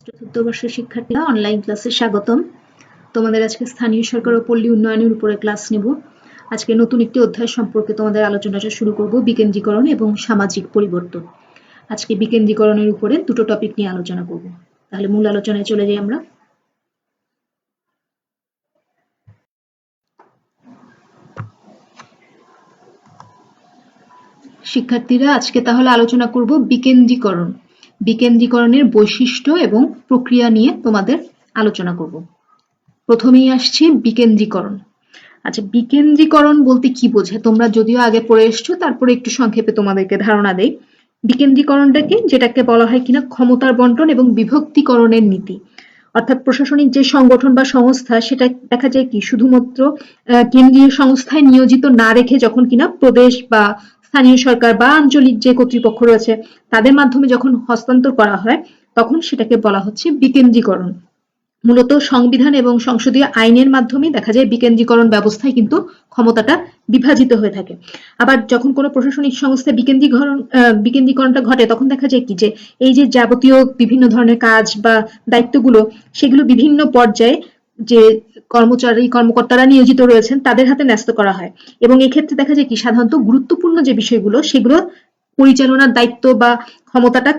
চতুর্থ বর্ষের শিক্ষার্থীরা অনলাইন ক্লাসে স্বাগতম। তোমাদের আজকে স্থানীয় সরকার ও পল্লী উন্নয়নের উপরে ক্লাস নেব। আজকে নতুন একটি অধ্যায় সম্পর্কে তোমাদের আলোচনাটা শুরু করব, বিকেন্দ্রীকরণ এবং সামাজিক পরিবর্তন। আজকে বিকেন্দ্রীকরণের উপরে দুটো টপিক নিয়ে আলোচনা করব। তাহলে মূল আলোচনায় চলে যাই আমরা। শিক্ষার্থীরা আজকে তাহলে আলোচনা করব বিকেন্দ্রীকরণ, বিকেন্দ্রীকরণের বৈশিষ্ট্য এবং প্রক্রিয়া নিয়ে তোমাদের আলোচনা করব। প্রথমেই আসছে বিকেন্দ্রীকরণ। আচ্ছা, বিকেন্দ্রীকরণ বলতে কি বোঝে তোমরা যদিও আগে পড়ে এসছো, তারপরে একটু সংক্ষেপে তোমাদেরকে ধারণা দেই। বিকেন্দ্রীকরণটাকে যেটাকে বলা হয় কিনা ক্ষমতার বন্টন এবং বিভক্তিকরণের নীতি। অর্থাৎ প্রশাসনিক যে সংগঠন বা সংস্থা সেটা দেখা যায় কি শুধুমাত্র কেন্দ্রীয় সংস্থায় নিয়োজিত না রেখে যখন কিনা প্রদেশ বা স্থানীয় সরকার বা আঞ্চলিক যে কর্তৃপক্ষ রয়েছে তাদের মাধ্যমে যখন হস্তান্তর করা হয় তখন সেটাকে বলা হচ্ছে বিকেন্দ্রীকরণ। মূলত সংবিধান এবং সংসদীয় আইনের মাধ্যমে দেখা যায় বিকেন্দ্রীকরণ ব্যবস্থায় কিন্তু ক্ষমতাটা বিভাজিত হয়ে থাকে। আবার যখন কোনো প্রশাসনিক সংস্থায় বিকেন্দ্রীকরণটা ঘটে তখন দেখা যায় কি যে এই যে যাবতীয় বিভিন্ন ধরনের কাজ বা দায়িত্বগুলো সেগুলো বিভিন্ন পর্যায়ে যে কর্মকর্তারা নিয়োজিত রয়েছেন তাদের হাতে ন্যস্ত করা হয়। এবং এক্ষেত্রে দেখা যায় কি সাধারণত গুরুত্বপূর্ণ যে বিষয়গুলো সেগুলো পরিচালনার দায়িত্ব বা ক্ষমতাটা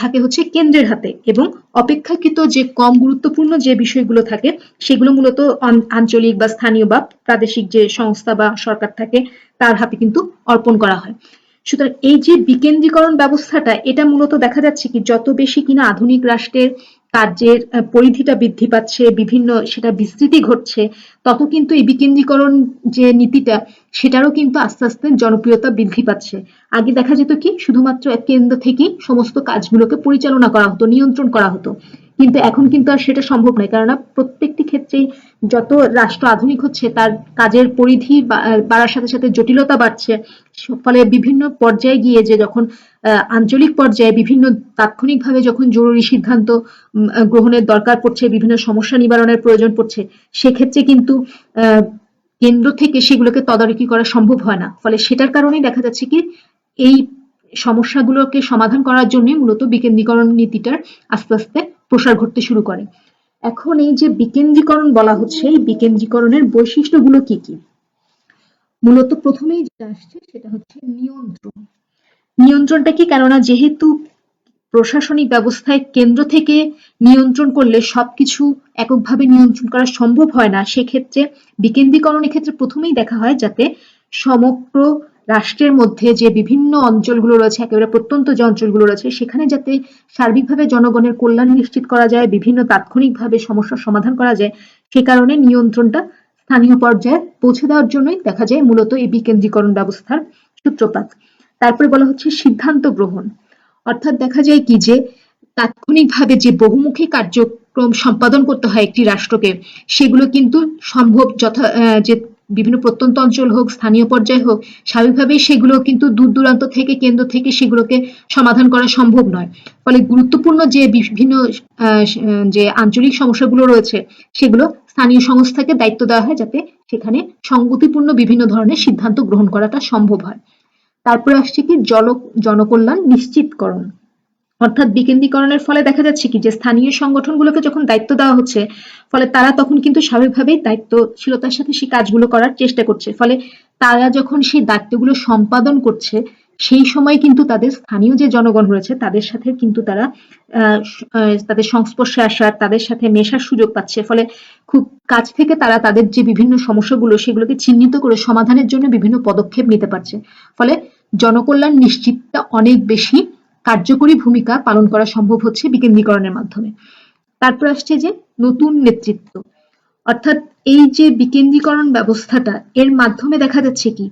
থাকে হচ্ছে কেন্দ্রের হাতে, এবং অপেক্ষাকৃত যে কম গুরুত্বপূর্ণ যে বিষয়গুলো থাকে সেগুলো মূলত আঞ্চলিক বা স্থানীয় বা প্রাদেশিক যে সংস্থা বা সরকার থাকে তার হাতে কিন্তু অর্পণ করা হয়। সুতরাং এই যে বিকেন্দ্রীকরণ ব্যবস্থাটা এটা মূলত দেখা যাচ্ছে কি যত বেশি কিনা আধুনিক রাষ্ট্রের কার্যের পরিধিটা বৃদ্ধি পাচ্ছে, বিভিন্ন সেটা বিস্তৃতি ঘটছে, তত কিন্তু এই বিকেন্দ্রীকরণ যে নীতিটা সেটারও কিন্তু আস্তে আস্তে জনপ্রিয়তা বৃদ্ধি পাচ্ছে। আগে দেখা যেত কি শুধুমাত্র এক কেন্দ্র থেকেই সমস্ত কাজগুলোকে পরিচালনা করা হতো, নিয়ন্ত্রণ করা হতো, কিন্তু এখন কিন্তু আর সেটা সম্ভব নয়। কেননা প্রত্যেকটি ক্ষেত্রেই যত রাষ্ট্র আধুনিক হচ্ছে তার কাজের পরিধি বাড়ার সাথে সাথে জটিলতা বাড়ছে। ফলে বিভিন্ন পর্যায়ে গিয়ে যে যখন আঞ্চলিক পর্যায়ে বিভিন্ন তাৎক্ষণিকভাবে যখন জরুরি সিদ্ধান্ত গ্রহণের দরকার পড়ছে, বিভিন্ন সমস্যা নিবারণের প্রয়োজন পড়ছে, সেক্ষেত্রে কিন্তু কেন্দ্র থেকে সেগুলোকে তদারকি করা সম্ভব হয় না। ফলে সেটার কারণেই দেখা যাচ্ছে কি এই সমস্যাগুলোকে সমাধান করার জন্য মূলত বিকেন্দ্রীকরণ নীতিটার আস্তে আস্তে প্রসার ঘটতে শুরু করে। এখন এই যে বিকেন্দ্রীকরণ বলা হচ্ছে, এই বিকেন্দ্রীকরণের বৈশিষ্ট্যগুলো কি কি? মূলত প্রথমেই যেটা আসছে সেটা হচ্ছে নিয়ন্ত্রণ। নিয়ন্ত্রণটা কি? কেননা যেহেতু প্রশাসনিক ব্যবস্থায় কেন্দ্র থেকে নিয়ন্ত্রণ করলে সবকিছু এককভাবে নিয়ন্ত্রণ করা সম্ভব হয় না, সেক্ষেত্রে বিকেন্দ্রীকরণের ক্ষেত্রে প্রথমেই দেখা হয় যাতে সমগ্র রাষ্ট্রের মধ্যে যে বিভিন্ন অঞ্চলগুলো রয়েছে, একেবারে প্রত্যন্ত যে অঞ্চলগুলো রয়েছে সেখানে যাতে সার্বিকভাবে জনগণের কল্যাণ নিশ্চিত করা যায়, বিভিন্ন তাৎক্ষণিকভাবে সমস্যার সমাধান করা যায়, সে কারণে নিয়ন্ত্রণটা স্থানীয় পর্যায়ে পৌঁছে দেওয়ার জন্যই দেখা যায় মূলত এই বিকেন্দ্রীকরণ ব্যবস্থার সূত্রপাত। তারপরে বলা হচ্ছে সিদ্ধান্ত গ্রহণ। অর্থাৎ দেখা যায় কি যে তাৎক্ষণিকভাবে যে বহুমুখী কার্যক্রম সম্পাদন করতে হয় একটি রাষ্ট্রকে, সেগুলো কিন্তু সম্ভব যে বিভিন্ন প্রত্যন্ত অঞ্চল হোক, স্থানীয় পর্যায়ে হোক, স্বাভাবিকভাবেই সেগুলো কিন্তু দূর দূরান্ত থেকে কেন্দ্র থেকে সেগুলোকে সমাধান করা সম্ভব নয়। ফলে গুরুত্বপূর্ণ যে বিভিন্ন যে আঞ্চলিক সমস্যাগুলো রয়েছে সেগুলো স্থানীয় সংস্থাকে দায়িত্ব দেওয়া হয় যাতে সেখানে সংগতিপূর্ণ বিভিন্ন ধরনের সিদ্ধান্ত গ্রহণ করাটা সম্ভব হয়। তারপরে আসছে কি জনকল্যাণ নিশ্চিতকরণ। অর্থাৎ বিকেন্দ্রীকরণের ফলে দেখা যাচ্ছে কি যে স্থানীয় সংগঠনগুলোকে যখন দায়িত্ব দেওয়া হচ্ছে, ফলে তারা তখন কিন্তু স্বাভাবিকভাবেই দায়িত্বশীলতার সাথে সেই কাজগুলো করার চেষ্টা করছে। ফলে তারা যখন সেই দায়িত্বগুলো সম্পাদন করছে সেই সময় কিন্তু তাদের স্থানীয় যে জনগণ রয়েছে তাদের সাথে কিন্তু তারা তাদের সংস্পর্শে আসার, তাদের সাথে মেশার সুযোগ পাচ্ছে। ফলে খুব কাছ থেকে তারা তাদের যে বিভিন্ন সমস্যাগুলো সেগুলোকে চিহ্নিত করে সমাধানের জন্য বিভিন্ন পদক্ষেপ নিতে পারছে। ফলে জনকল্যাণ নিশ্চিতটা অনেক বেশি কার্যকরী ভূমিকা পালন করা সম্ভব হচ্ছে বিকেন্দ্রীকরণের মাধ্যমে। তারপর আসছে যে নতুন নেতৃত্ব। অর্থাৎ এই যে বিকেন্দ্রীকরণ ব্যবস্থাটা এর মাধ্যমে দেখা যাচ্ছে কি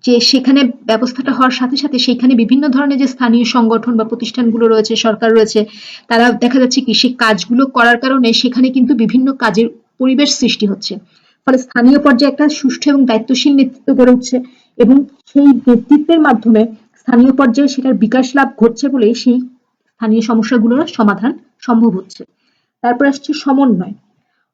যে সেখানে ব্যবস্থাটা হওয়ার সাথে সাথে সেখানে বিভিন্ন ধরনের যে স্থানীয় সংগঠন বা প্রতিষ্ঠানগুলো রয়েছে, সরকার রয়েছে, তারা দেখা যাচ্ছে কি সেই কাজগুলো করার কারণে সেখানে কিন্তু বিভিন্ন কাজের পরিবেশ সৃষ্টি হচ্ছে। ফলে স্থানীয় পর্যায়ে একটা সুষ্ঠু এবং দায়িত্বশীল নেতৃত্ব গড়ে উঠছে, এবং সেই নেতৃত্বের মাধ্যমে স্থানীয় পর্যায়ে সেটার বিকাশ লাভ ঘটছে বলেই সেই স্থানীয় সমস্যাগুলোর সমাধান সম্ভব হচ্ছে। তারপর আসছে সমন্বয়।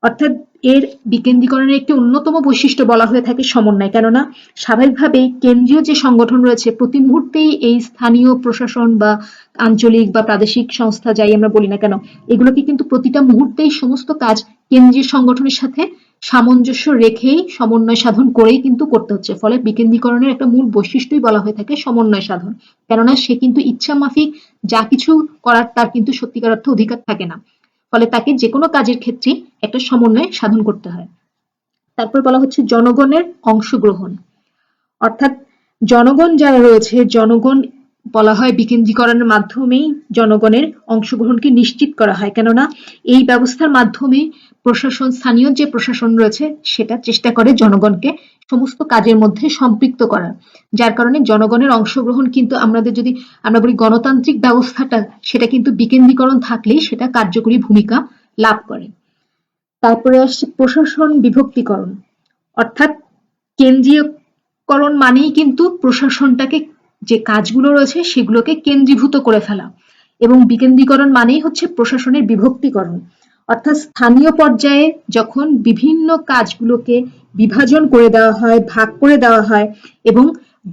অর্থাৎ এর বিকেন্দ্রীকরণের একটি অন্যতম বৈশিষ্ট্য বলা হয়ে থাকে সমন্বয়। কেননা স্বাভাবিকভাবেই কেন্দ্রীয় যে সংগঠন রয়েছে প্রতি মুহূর্তেই এই স্থানীয় প্রশাসন বা আঞ্চলিক বা প্রাদেশিক সংস্থা যাই আমরা বলি না কেন, এগুলোকে কিন্তু প্রতিটা মুহূর্তেই সমস্ত কাজ কেন্দ্রীয় সংগঠনের সাথে সামঞ্জস্য রেখেই সমন্বয় সাধন করেই কিন্তু করতে হচ্ছে। ফলে বিকেন্দ্রীকরণের একটা মূল বৈশিষ্ট্যই বলা হয়ে থাকে সমন্বয় সাধন। কেননা সে কিন্তু ইচ্ছা মাফিক যা কিছু করার তার কিন্তু সত্যিকার অর্থে অধিকার থাকে না। ফলে তাকে যে কোনো কাজের ক্ষেত্রে একটা সমন্বয় সাধন করতে হয়। তারপর বলা হচ্ছে জনগণের অংশগ্রহণ, অর্থাৎ জনগণ যারা রয়েছে, জনগণ বলা হয় বিকেন্দ্রীকরণের মাধ্যমেই জনগণের অংশগ্রহণকে নিশ্চিত করা হয়। কেননা এই ব্যবস্থার মাধ্যমে প্রশাসন, স্থানীয় যে প্রশাসন রয়েছে সেটা চেষ্টা করে জনগণকে সমস্ত কাজের মধ্যে সম্পৃক্ত করার, যার কারণে জনগণের অংশগ্রহণ কিন্তু আমাদের যদি আমরা বলি গণতান্ত্রিক ব্যবস্থাটা, সেটা কিন্তু বিকেন্দ্রীকরণ থাকলেই সেটা কার্যকরী ভূমিকা লাভ করে। তারপরে আসছে প্রশাসন বিভক্তিকরণ, অর্থাৎ কেন্দ্রীয়করণ মানেই কিন্তু প্রশাসনটাকে, যে কাজগুলো রয়েছে সেগুলোকে কেন্দ্রীভূত করে ফেলা, এবং বিকেন্দ্রীকরণ মানেই হচ্ছে প্রশাসনের বিভক্তিকরণ। অর্থাৎ স্থানীয় পর্যায়ে যখন বিভিন্ন কাজগুলোকে বিভাজন করে দেওয়া হয়, ভাগ করে দেওয়া হয় এবং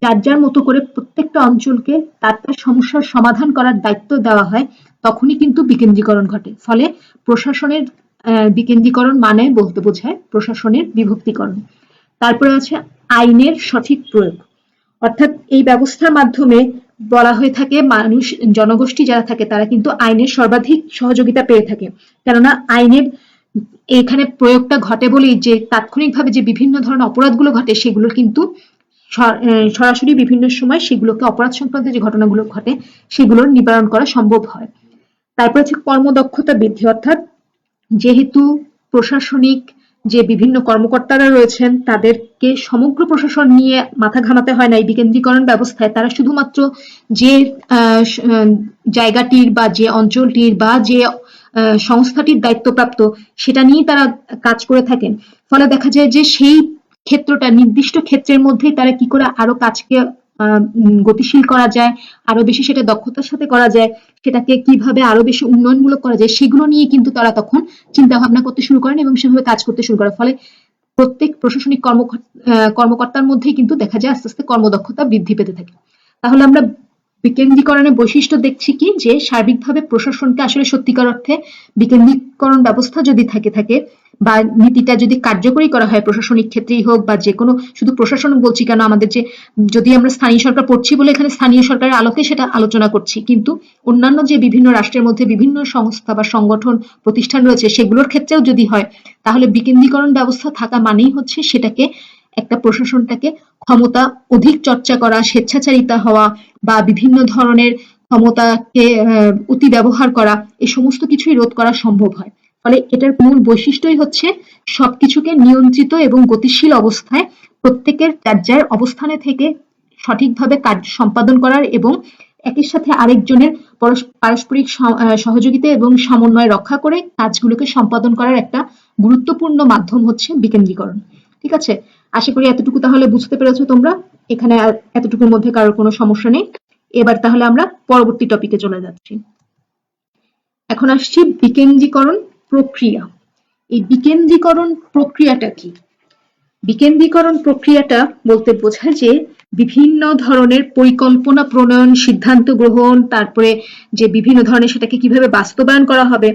যার যার মতো করে প্রত্যেকটা অঞ্চলকে তার তার সমস্যার সমাধান করার দায়িত্ব দেওয়া হয়, তখনই কিন্তু বিকেন্দ্রীকরণ ঘটে। ফলে প্রশাসনের বিকেন্দ্রীকরণ মানে বলতে বোঝায় প্রশাসনের বিভক্তিকরণ। তারপরে আছে আইনের সঠিক প্রয়োগ, অর্থাৎ এই ব্যবস্থার মাধ্যমে বলা হয়ে থাকে মানুষ, জনগোষ্ঠী যারা থাকে তারা কিন্তু আইনের সর্বাধিক সহযোগিতা পেয়ে থাকে। কেননা আইনের এখানে প্রয়োগটা ঘটে বলেই যে তাৎক্ষণিকভাবে যে বিভিন্ন ধরনের অপরাধগুলো ঘটে সেগুলো কিন্তু সরাসরি বিভিন্ন সময় সেগুলোকে, অপরাধ সংক্রান্ত যে ঘটনাগুলো ঘটে সেগুলোর নিবারণ করা সম্ভব হয়। তারপর হচ্ছে কর্মদক্ষতা বৃদ্ধি, অর্থাৎ যেহেতু প্রশাসনিক যে বিভিন্ন কর্মকর্তারা রয়েছেন তাদেরকে সমগ্র প্রশাসন নিয়ে মাথা ঘামাতে হয় না এই বিকেন্দ্রীকরণ ব্যবস্থায়, তারা শুধুমাত্র যে জায়গাটির বা যে অঞ্চলটির বা যে সংস্থাটির দায়িত্বপ্রাপ্ত সেটা নিয়েই তারা কাজ করে থাকেন। ফলে দেখা যায় যে সেই ক্ষেত্রটা, নির্দিষ্ট ক্ষেত্রের মধ্যেই তারা কি করে আরো কাজকে গতিশীল করা যায়, আরো বেশি সেটা দক্ষতার সাথে করা যায়, সেটাকে কিভাবে আরো বেশি উন্নয়নমূলক করা যায়, সেগুলো নিয়ে কিন্তু তারা তখন চিন্তা ভাবনা করতে শুরু করেন এবং সেভাবে কাজ করতে শুরু করেন। ফলে প্রত্যেক প্রশাসনিক কর্মকর্তার মধ্যেই কিন্তু দেখা যায় আস্তে আস্তে কর্মদক্ষতা বৃদ্ধি পেতে থাকে। তাহলে আমরা বিকেন্দ্রীকরণের বৈশিষ্ট্য দেখছি কি, যে সার্বিকভাবে প্রশাসনকে আসলে সত্যিকার অর্থে বিকেন্দ্রীকরণ ব্যবস্থা যদি থাকে বা নীতিটা যদি কার্যকরী করা হয়, প্রশাসনিক ক্ষেত্রেই হোক বা যে কোনো, শুধু প্রশাসন বলছি কেন, আমাদের যে, যদি আমরা স্থানীয় সরকার পড়ছি বলে এখানে স্থানীয় সরকারের আলোকে সেটা আলোচনা করছি, কিন্তু অন্যান্য যে বিভিন্ন রাষ্ট্রের মধ্যে বিভিন্ন সংস্থা বা সংগঠন প্রতিষ্ঠান রয়েছে সেগুলোর ক্ষেত্রেও যদি হয়, তাহলে বিকেন্দ্রীকরণ ব্যবস্থা থাকা মানেই হচ্ছে সেটাকে, একটা প্রশাসনটাকে ক্ষমতা অধিক চর্চা করা, স্বেচ্ছাচারিতা হওয়া বা বিভিন্ন ধরনের ক্ষমতাকে অতি ব্যবহার করা, এই সমস্ত কিছুই রোধ করা সম্ভব হয়। ফলে এটার মূল বৈশিষ্ট্যই হচ্ছে সবকিছুকে নিয়ন্ত্রিত এবং গতিশীল অবস্থায় প্রত্যেকের যার যার অবস্থানে থেকে সঠিকভাবে কাজ সম্পাদন করার এবং একের সাথে আরেকজনের পারস্পরিক সহযোগিতা এবং সমন্বয় রক্ষা করে কাজগুলোকে সম্পাদন করার একটা গুরুত্বপূর্ণ মাধ্যম হচ্ছে বিকেন্দ্রীকরণ। ঠিক আছে, আশা করি এতটুকু তাহলে বুঝতে পেরেছো তোমরা, এখানে আর এতটুকুর মধ্যে কারোর কোনো সমস্যা নেই। এবার তাহলে আমরা পরবর্তী টপিকে চলে যাচ্ছি। এখন আসছি বিকেন্দ্রীকরণ প্রক্রিয়া। এই বিকেন্দ্রীকরণ প্রক্রিয়াটা কি? বিকেন্দ্রীকরণ প্রক্রিয়াটা বলতে বোঝায় যে বিভিন্ন ধরনের পরিকল্পনা প্রণয়ন, সিদ্ধান্ত গ্রহণ, তারপরে যে বিভিন্ন ধরনের সেটাকে কিভাবে বাস্তবায়ন করা হবে,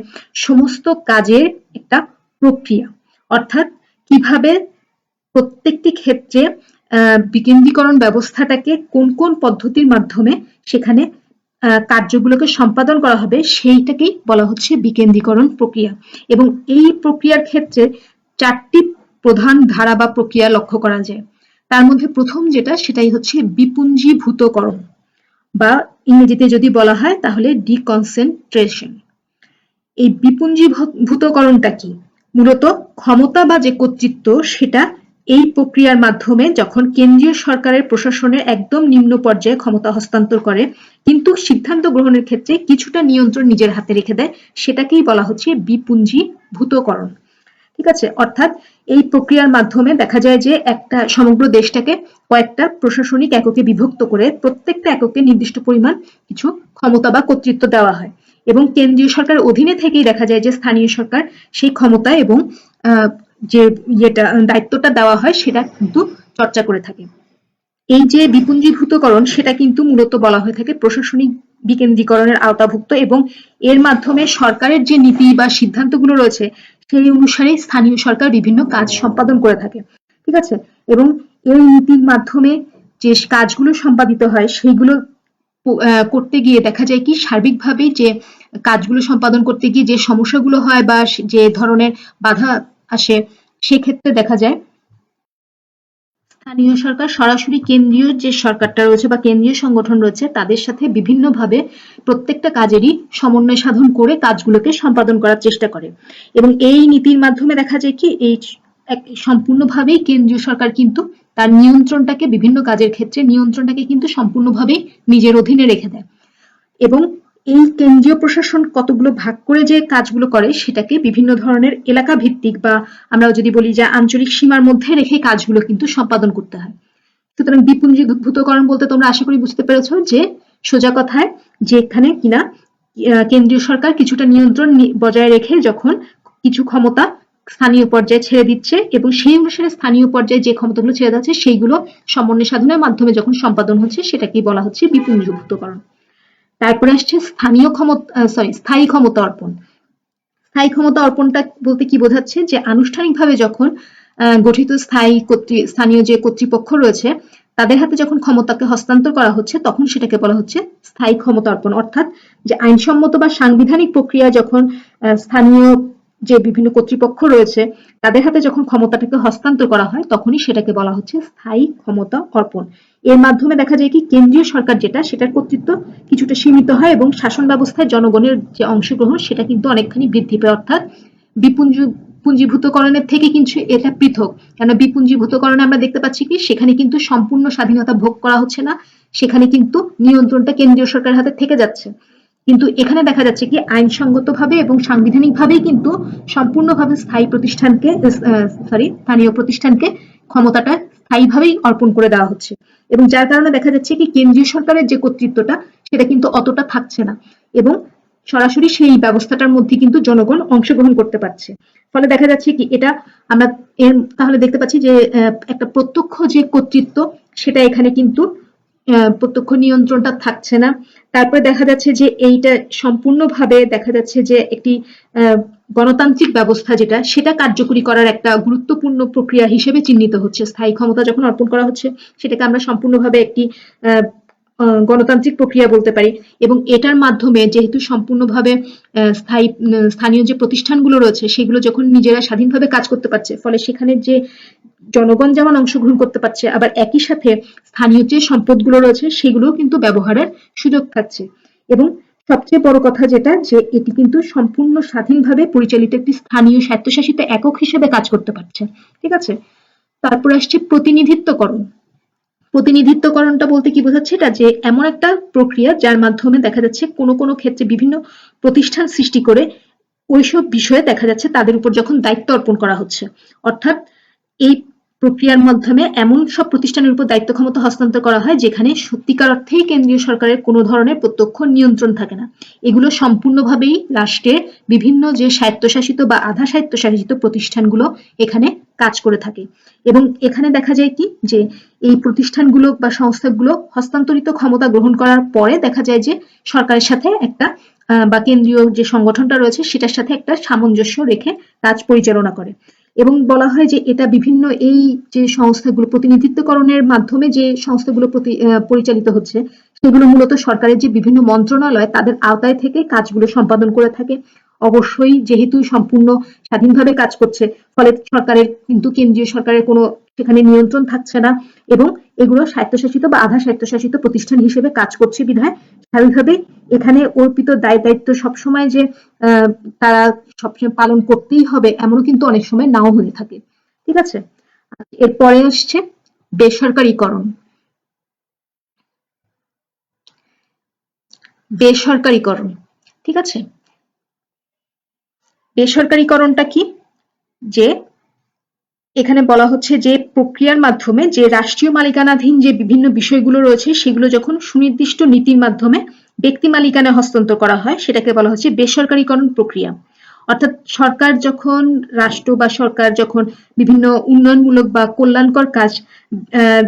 সমস্ত কাজের একটা প্রক্রিয়া। অর্থাৎ কিভাবে প্রত্যেকটি ক্ষেত্রে বিকেন্দ্রীকরণ ব্যবস্থাটাকে কোন কোন পদ্ধতির মাধ্যমে সেখানে কার্যগুলোকে সম্পাদন করা হবে, সেইটাকেই বলা হচ্ছে বিকেন্দ্রীকরণ প্রক্রিয়া। এবং এই প্রক্রিয়ার ক্ষেত্রে চারটি প্রধান ধারা বা প্রক্রিয়া লক্ষ্য করা যায়। তার মধ্যে প্রথম যেটা, সেটাই হচ্ছে বিপুঞ্জীভূতকরণ, বা ইংরেজিতে যদি বলা হয় তাহলে ডিকনসেন্ট্রেশন। এই বিপুঞ্জীভূতকরণটা কি? মূলত ক্ষমতা বা যে কর্তৃত্ব সেটা এই প্রক্রিয়ার মাধ্যমে যখন কেন্দ্রীয় সরকারের প্রশাসনের একদম নিম্ন পর্যায়ে ক্ষমতা হস্তান্তর করে, কিন্তু সিদ্ধান্ত গ্রহণের ক্ষেত্রে কিছুটা নিয়ন্ত্রণ নিজের হাতে রেখে দেয়, সেটাকেই বলা হচ্ছে বিপুঞ্জীভূতকরণ। ঠিক আছে, অর্থাৎ এই প্রক্রিয়ার মাধ্যমে দেখা যায় যে একটা সমগ্র দেশটাকে কয়েকটা প্রশাসনিক এককে বিভক্ত করে প্রত্যেকটা এককে নির্দিষ্ট পরিমাণ কিছু ক্ষমতা বা কর্তৃত্ব দেওয়া হয়, এবং কেন্দ্রীয় সরকারের অধীনে থেকেই দেখা যায় যে স্থানীয় সরকার সেই ক্ষমতা এবং যে দায়িত্বটা দেওয়া হয় সেটা কিন্তু চর্চা করে থাকে। এই যে বিপুঞ্জীভূতকরণ সেটা কিন্তু মূলত বলা হয়ে থাকে প্রশাসনিক বিকেন্দ্রীকরণের আওতাভুক্ত, এবং এর মাধ্যমে সরকারের যে নীতি বা সিদ্ধান্তগুলো রয়েছে সেই অনুসারে স্থানীয় সরকার বিভিন্ন কাজ সম্পাদন করে থাকে। ঠিক আছে, এবং এই নীতির মাধ্যমে যে কাজগুলো সম্পাদিত হয় সেইগুলো করতে গিয়ে দেখা যায় কি সার্বিকভাবে যে কাজগুলো সম্পাদন করতে গিয়ে যে সমস্যাগুলো হয় বা যে ধরনের বাধা আসে, সেক্ষেত্রে দেখা যায় স্থানীয় সরকার সরাসরি কেন্দ্রীয় যে সরকারটা রয়েছে বা কেন্দ্রীয় সংগঠন রয়েছে তাদের সাথে বিভিন্নভাবে প্রত্যেকটা কাজেরই সমন্বয় সাধন করে কাজগুলোকে সম্পাদন করার চেষ্টা করে। এবং এই নীতির মাধ্যমে দেখা যায় কি এই সম্পূর্ণভাবেই কেন্দ্রীয় সরকার কিন্তু তার নিয়ন্ত্রণটাকে বিভিন্ন কাজের ক্ষেত্রে নিয়ন্ত্রণটাকে কিন্তু সম্পূর্ণভাবেই নিজের অধীনে রেখে দেয়। এবং এই কেন্দ্রীয় প্রশাসন কতগুলো ভাগ করে যে কাজগুলো করে সেটাকে বিভিন্ন ধরনের এলাকা ভিত্তিক বা আমরা যদি বলি যে আঞ্চলিক সীমার মধ্যে রেখে কাজগুলো কিন্তু সম্পাদন করতে হয়। সুতরাং বিপুঞ্জীভূতকরণ বলতে তোমরা আশা করি বুঝতে পেরেছ যে সোজা কথায় যে এখানে কিনা কেন্দ্রীয় সরকার কিছুটা নিয়ন্ত্রণ বজায় রেখে যখন কিছু ক্ষমতা স্থানীয় পর্যায়ে ছেড়ে দিচ্ছে এবং সেই অনুসারে স্থানীয় পর্যায়ে যে ক্ষমতাগুলো ছেড়ে যাচ্ছে সেইগুলো সমন্বয় সাধনের মাধ্যমে যখন সম্পাদন হচ্ছে সেটাকেই বলা হচ্ছে বিপুঞ্জীভূতকরণ। তারপরে আসছে স্থায়ী ক্ষমতা অর্পণ। স্থায়ী ক্ষমতা অর্পণটা বলতে কি বোঝাচ্ছে যে আনুষ্ঠানিকভাবে যখন গঠিত স্থানীয় যে কর্তৃপক্ষ রয়েছে তাদের হাতে যখন ক্ষমতাকে হস্তান্তর করা হচ্ছে তখন সেটাকে বলা হচ্ছে স্থায়ী ক্ষমতা অর্পণ। অর্থাৎ যে আইনসম্মত বা সাংবিধানিক প্রক্রিয়া যখন স্থানীয় যে বিভিন্ন কর্তৃপক্ষ রয়েছে তাদের হাতে যখন ক্ষমতাটাকে হস্তান্তর করা হয় তখনই সেটাকে বলা হচ্ছে স্থায়ী ক্ষমতা অর্পণ। এর মাধ্যমে দেখা যায় কি কেন্দ্রীয় সরকার যেটা সেটার কর্তৃত্ব কিছুটা সীমিত হয় এবং শাসন ব্যবস্থায় জনগণের যে অংশগ্রহণ সেটা কিন্তু অনেকখানি বৃদ্ধি পায়। অর্থাৎ বিপুঞ্জীভূতকরণের থেকে কিন্তু এটা পৃথক, কেন বিপুঞ্জীভূতকরণে আমরা দেখতে পাচ্ছি কি সেখানে কিন্তু সম্পূর্ণ স্বাধীনতা ভোগ করা হচ্ছে না, সেখানে কিন্তু নিয়ন্ত্রণটা কেন্দ্রীয় সরকারের হাতে থেকে যাচ্ছে। কিন্তু এখানে দেখা যাচ্ছে কি আইনসঙ্গতভাবে এবং সাংবিধানিকভাবেই কিন্তু সম্পূর্ণভাবে স্থানীয় প্রতিষ্ঠানকে ক্ষমতাটা স্থায়ীভাবেই অর্পণ করে দেওয়া হচ্ছে, এবং যার কারণে দেখা যাচ্ছে কি কেন্দ্রীয় সরকারের যে কর্তৃত্বটা সেটা কিন্তু অতটা থাকছে না এবং সরাসরি সেই ব্যবস্থাটার মধ্যে কিন্তু জনগণ অংশগ্রহণ করতে পারছে। ফলে দেখা যাচ্ছে কি এটা আমরা তাহলে দেখতে পাচ্ছি যে একটা প্রত্যক্ষ যে কর্তৃত্ব সেটা এখানে কিন্তু প্রত্যক্ষ নিয়ন্ত্রণটা থাকছে না। তারপরে দেখা যাচ্ছে যে এইটা সম্পূর্ণভাবে দেখা যাচ্ছে যে একটি গণতান্ত্রিক ব্যবস্থা যেটা সেটা কার্যকরী করার একটা গুরুত্বপূর্ণ প্রক্রিয়া হিসেবে চিহ্নিত হচ্ছে। স্থায়ী ক্ষমতা যখন অর্পণ করা হচ্ছে সেটাকে আমরা সম্পূর্ণভাবে একটি গণতান্ত্রিক প্রক্রিয়া বলতে পারি, এবং এটার মাধ্যমে যেহেতু সম্পূর্ণভাবে স্থানীয় যে প্রতিষ্ঠানগুলো রয়েছে সেগুলো যখন নিজেরা স্বাধীনভাবে কাজ করতে পারছে ফলে সেখানে যে জনগণ যেমন অংশগ্রহণ করতে পারছে আবার একই সাথে স্থানীয় যে সম্পদগুলো রয়েছে সেগুলোও কিন্তু ব্যবহারের সুযোগ থাকছে। এবং সবচেয়ে বড় কথা যেটা যে এটি কিন্তু সম্পূর্ণ স্বাধীনভাবে পরিচালিত একটি স্থানীয় স্বায়ত্তশাসিত একক হিসেবে কাজ করতে পারছে। ঠিক আছে, তারপর আসছে প্রতিনিধিত্বকরণ। প্রতিনিধিত্বকরণটা বলতে কি বোঝাচ্ছে এটা যে এমন একটা প্রক্রিয়া যার মাধ্যমে দেখা যাচ্ছে কোনো কোনো ক্ষেত্রে বিভিন্ন প্রতিষ্ঠান সৃষ্টি করে ওইসব বিষয়ে দেখা যাচ্ছে তাদের উপর যখন দায়িত্ব অর্পণ করা হচ্ছে, অর্থাৎ এই প্রক্রিয়ার মাধ্যমে এমন সব প্রতিষ্ঠানের উপর দায়িত্ব ক্ষমতা হস্তান্তর করা হয় যেখানে সত্যিকার অর্থেই কেন্দ্রীয় সরকারের কোনো ধরনের প্রত্যক্ষ নিয়ন্ত্রণ থাকে না। এগুলো সম্পূর্ণভাবেই রাষ্ট্রের বিভিন্ন যে স্বায়ত্তশাসিত বা আধা স্বায়ত্তশাসিত প্রতিষ্ঠানগুলো এখানে কাজ করে থাকে। এবং এখানে দেখা যায় কি যে এই প্রতিষ্ঠানগুলো বা সংস্থাগুলো হস্তান্তরিত ক্ষমতা গ্রহণ করার পরে দেখা যায় যে সরকারের সাথে একটা বা কেন্দ্রীয় যে সংগঠনটা রয়েছে সেটার সাথে একটা সামঞ্জস্য রেখে কাজ পরিচালনা করে। এবং বলা হয় যে এটা বিভিন্ন এই যে সংস্থাগুলো প্রতিনিধিত্বকরণের মাধ্যমে যে সংস্থাগুলো পরিচালিত হচ্ছে সেগুলো মূলত সরকারের যে বিভিন্ন মন্ত্রণালয় তাদের আওতায় থেকে কাজগুলো সম্পাদন করে থাকে। অবশ্যই যেহেতু সম্পূর্ণ স্বাধীনভাবে কাজ করছে ফলে সরকারের কিন্তু কেন্দ্রীয় সরকারের কোনো সেখানে নিয়ন্ত্রণ থাকছে না, এবং এগুলো স্বায়ত্তশাসিত বা আধা স্বায়ত্তশাসিত প্রতিষ্ঠান হিসেবে কাজ করছে বিধায় স্বাভাবিকভাবেই এখানে অর্পিত দায় দায়িত্ব সবসময় যে তারা সবসময় পালন করতেই হবে এমনও কিন্তু অনেক সময় নাও হয়ে থাকে। ঠিক আছে, এরপরে আসছে বেসরকারীকরণ। বেসরকারীকরণ, ঠিক আছে, বেসরকারীকরণটা কি যে এখানে বলা হচ্ছে যে প্রক্রিয়ার মাধ্যমে যে রাষ্ট্রীয় মালিকানাধীন যে বিভিন্ন বিষয়গুলো রয়েছে সেগুলো যখন সুনির্দিষ্ট নীতির মাধ্যমে ব্যক্তি মালিকানায় হস্তান্তর করা হয় সেটাকে বলা হচ্ছে বেসরকারীকরণ প্রক্রিয়া। অর্থাৎ সরকার যখন রাষ্ট্র বা সরকার যখন বিভিন্ন উন্নয়নমূলক বা কল্যাণকর কাজ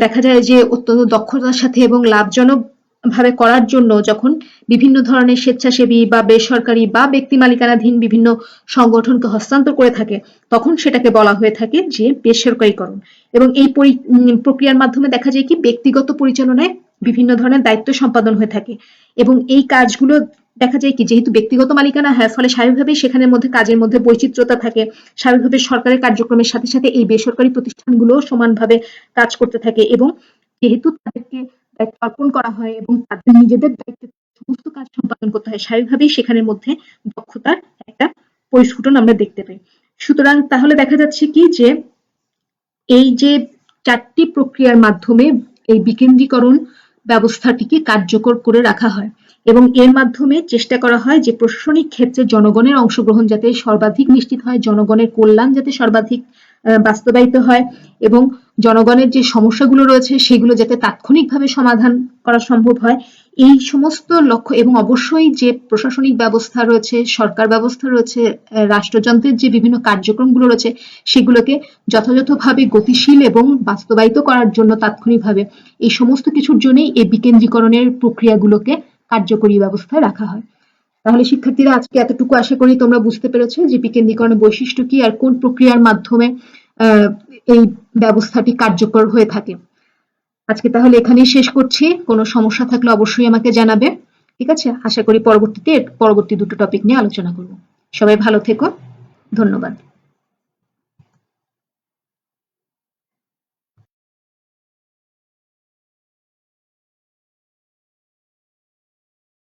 দেখা যায় যে অত্যন্ত দক্ষতার সাথে এবং লাভজনক ভাবে করার জন্য যখন বিভিন্ন ধরনের স্বেচ্ছাসেবী বা বেসরকারি বা ব্যক্তি মালিকানাধীন বিভিন্ন সংগঠনকে হস্তান্তর করে থাকে, তখন সেটাকে বলা হয়ে থাকে যে বেসরকারীকরণ। এবং এই প্রক্রিয়ার মাধ্যমে দেখা যায় কি ব্যক্তিগত পরিচালনায় বিভিন্ন ধরনের দায়িত্ব সম্পাদন হয়ে থাকে এবং এই কাজগুলো দেখা যায় কি যেহেতু ব্যক্তিগত মালিকানা হয়, ফলে স্বাভাবিকভাবেই সেখানের মধ্যে কাজের মধ্যে বৈচিত্র্যতা থাকে। স্বাভাবিকভাবে সরকারের কার্যক্রমের সাথে সাথে এই বেসরকারি প্রতিষ্ঠানগুলো সমানভাবে কাজ করতে থাকে এবং যেহেতু তাদেরকে দায়িত্ব অর্পণ করা হয় এবং তাদের নিজেদের দায়িত্বে সমস্ত কাজ সম্পাদন করতে হয়, স্বাভাবিকভাবেই সেখানের মধ্যে দক্ষতার একটা পরিস্ফুটন আমরা দেখতে পাই। সুতরাং তাহলে দেখা যাচ্ছে কি যে এই যে 4টি প্রক্রিয়ার মাধ্যমে এই বিকেন্দ্রীকরণ ব্যবস্থাটিকে কার্যকর করে রাখা হয় এবং এর মাধ্যমে চেষ্টা করা হয় যে প্রশাসনিক ক্ষেত্রে জনগণের অংশগ্রহণ যাতে সর্বাধিক নিশ্চিত হয়, জনগণের কল্যাণ যাতে সর্বাধিক বাস্তবায়িত হয় এবং জনগণের যে সমস্যাগুলো রয়েছে সেগুলো যাতে তাৎক্ষণিকভাবে সমাধান করা সম্ভব হয়, এই সমস্ত লক্ষ্য এবং অবশ্যই যে প্রশাসনিক ব্যবস্থা রয়েছে, সরকার ব্যবস্থা রয়েছে, রাষ্ট্রযন্ত্রের যে বিভিন্ন কার্যক্রমগুলো রয়েছে সেগুলোকে যথাযথভাবে গতিশীল এবং বাস্তবায়িত করার জন্য তাৎক্ষণিকভাবে এই সমস্ত কিছুর জন্যই এই বিকেন্দ্রীকরণের প্রক্রিয়াগুলোকে কার্যকরী ব্যবস্থায় রাখা হয়। তাহলে শিক্ষার্থীরা আজকে এতটুকু আশা করি তোমরা বুঝতে পেরেছো যে বিকেন্দ্রীকরণের বৈশিষ্ট্য কি আর কোন প্রক্রিয়ার মাধ্যমে এই ব্যবস্থাটি কার্যকর হয়ে থাকে। আজকে তাহলে এখানেই শেষ করছি। কোনো সমস্যা থাকলে অবশ্যই আমাকে জানাবে। ঠিক আছে, আশা করি পরবর্তীতে পরবর্তী দুটো টপিক নিয়ে আলোচনা করব। সবাই ভালো থেকো, ধন্যবাদ।